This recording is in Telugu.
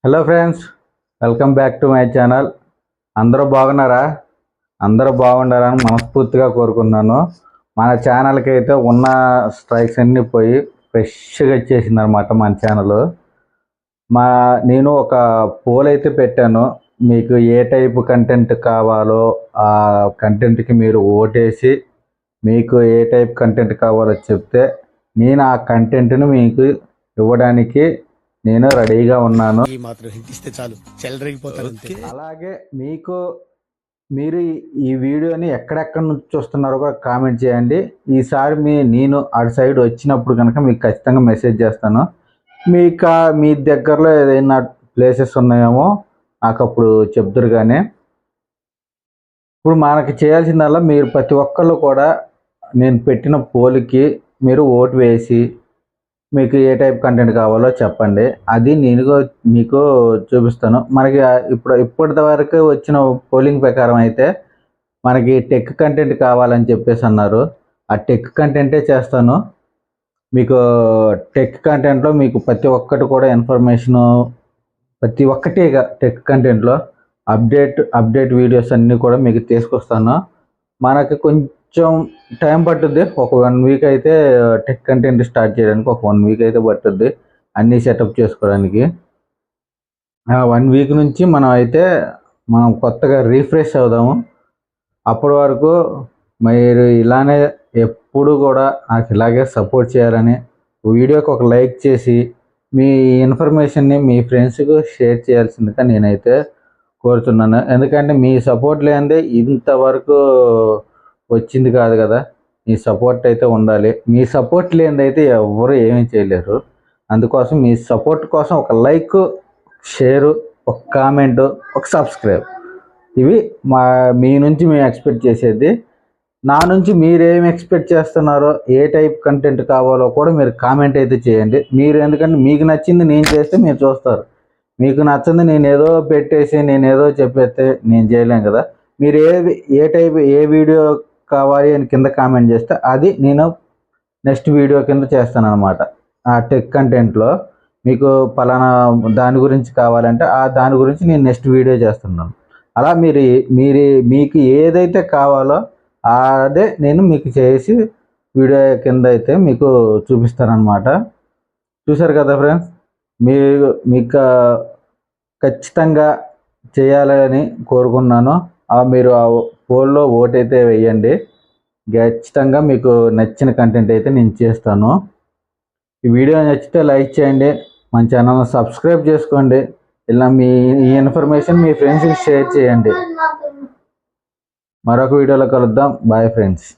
Hello friends, welcome back to my channel. అందరూ బాగున్నారా? అందరూ బాగుండాలని మనస్ఫూర్తిగా కోరుకున్నాను. మన ఛానల్కి అయితే ఉన్న స్ట్రైక్స్ అన్నీ పోయి ఫ్రెష్గా వచ్చేసింది అనమాట మన ఛానల్. నేను ఒక పోల్ అయితే పెట్టాను. మీకు ఏ టైప్ కంటెంట్ కావాలో ఆ కంటెంట్కి మీరు ఓటేసి మీకు ఏ టైప్ కంటెంట్ కావాలో చెప్తే నేను ఆ కంటెంట్ని మీకు ఇవ్వడానికి నేను రెడీగా ఉన్నాను. ఈ మాత్రం హింట్ ఇస్తే చాలు చెలరేగిపోతారు. అలాగే మీరు ఈ వీడియోని ఎక్కడెక్కడ నుంచి చూస్తున్నారో కూడా కామెంట్ చేయండి. ఈసారి నేను అటు సైడ్ వచ్చినప్పుడు కనుక మీకు ఖచ్చితంగా మెసేజ్ చేస్తాను. మీ దగ్గరలో ఏదైనా ప్లేసెస్ ఉన్నాయేమో నాకు అప్పుడు చెప్తురు. కానీ ఇప్పుడు మనకి చేయాల్సిందల్లా మీరు ప్రతి ఒక్కళ్ళు కూడా నేను పెట్టిన పోల్కి మీరు ఓటు వేసి మీకు ఏ టైప్ కంటెంట్ కావాలో చెప్పండి. అది నేను మీకు చూపిస్తాను. మనకి ఇప్పటి వరకు వచ్చిన పోలింగ్ ప్రకారం అయితే మనకి టెక్ కంటెంట్ కావాలని చెప్పేసి అన్నారు. ఆ టెక్ కంటెంటే చేస్తాను. మీకు టెక్ కంటెంట్లో మీకు ప్రతి ఒక్కటి కూడా ఇన్ఫర్మేషను ప్రతి ఒక్కటి టెక్ కంటెంట్లో అప్డేట్ వీడియోస్ అన్నీ కూడా మీకు తీసుకొస్తాను. మనకి కొంచెం టైం పట్టుద్ది. ఒక 1 వీక్ అయితే టెక్ కంటెంట్ స్టార్ట్ చేయడానికి ఒక 1 వీక్ అయితే పట్టుద్ది అన్నీ సెటప్ చేసుకోవడానికి. 1 వీక్ నుంచి మనం కొత్తగా రీఫ్రెష్ అవుదాము. అప్పటి వరకు మీరు ఇలానే ఎప్పుడు కూడా నాకు ఇలాగే సపోర్ట్ చేయాలని, వీడియోకి ఒక లైక్ చేసి మీ ఇన్ఫర్మేషన్ని మీ ఫ్రెండ్స్కి షేర్ చేయాల్సిందిగా నేనైతే కోరుతున్నాను. ఎందుకంటే మీ సపోర్ట్ లేనిదే ఇంతవరకు వచ్చింది కాదు కదా. మీ సపోర్ట్ అయితే ఉండాలి. మీ సపోర్ట్ లేనిది అయితే ఎవరు ఏమీ చేయలేరు. అందుకోసం మీ సపోర్ట్ కోసం ఒక లైక్, షేరు, ఒక కామెంటు, ఒక సబ్స్క్రైబ్, ఇవి మీ నుంచి మేము ఎక్స్పెక్ట్ చేసేది. నా నుంచి మీరేం ఎక్స్పెక్ట్ చేస్తున్నారో, ఏ టైప్ కంటెంట్ కావాలో కూడా మీరు కామెంట్ అయితే చేయండి. ఎందుకంటే మీకు నచ్చింది నేను చేస్తే మీరు చూస్తారు. మీకు నచ్చింది నేను ఏదో పెట్టేసి నేను ఏదో చెప్పేస్తే నేను చేయలేను కదా. మీరు ఏ వీడియో కావాలి అని కింద కామెంట్ చేస్తే అది నేను నెక్స్ట్ వీడియో కింద చేస్తాను అనమాట. ఆ టెక్ కంటెంట్లో మీకు పలానా దాని గురించి కావాలంటే దాని గురించి నేను నెక్స్ట్ వీడియో చేస్తున్నాను. అలా మీకు ఏదైతే కావాలో అదే నేను మీకు చేసి వీడియో కింద అయితే మీకు చూపిస్తానమాట. చూసారు కదా ఫ్రెండ్స్, మీకు ఖచ్చితంగా చేయాలని కోరుకున్నాను. మీరు ఆ పోల్లో ఓటైతే వేయండి. ఖచ్చితంగా మీకు నచ్చిన కంటెంట్ అయితే నేను చేస్తాను. ఈ వీడియో నచ్చితే లైక్ చేయండి, మన ఛానల్ని సబ్స్క్రైబ్ చేసుకోండి. ఇలా ఈ ఇన్ఫర్మేషన్ మీ ఫ్రెండ్స్కి షేర్ చేయండి. మరొక వీడియోలో కలుద్దాం. Bye friends.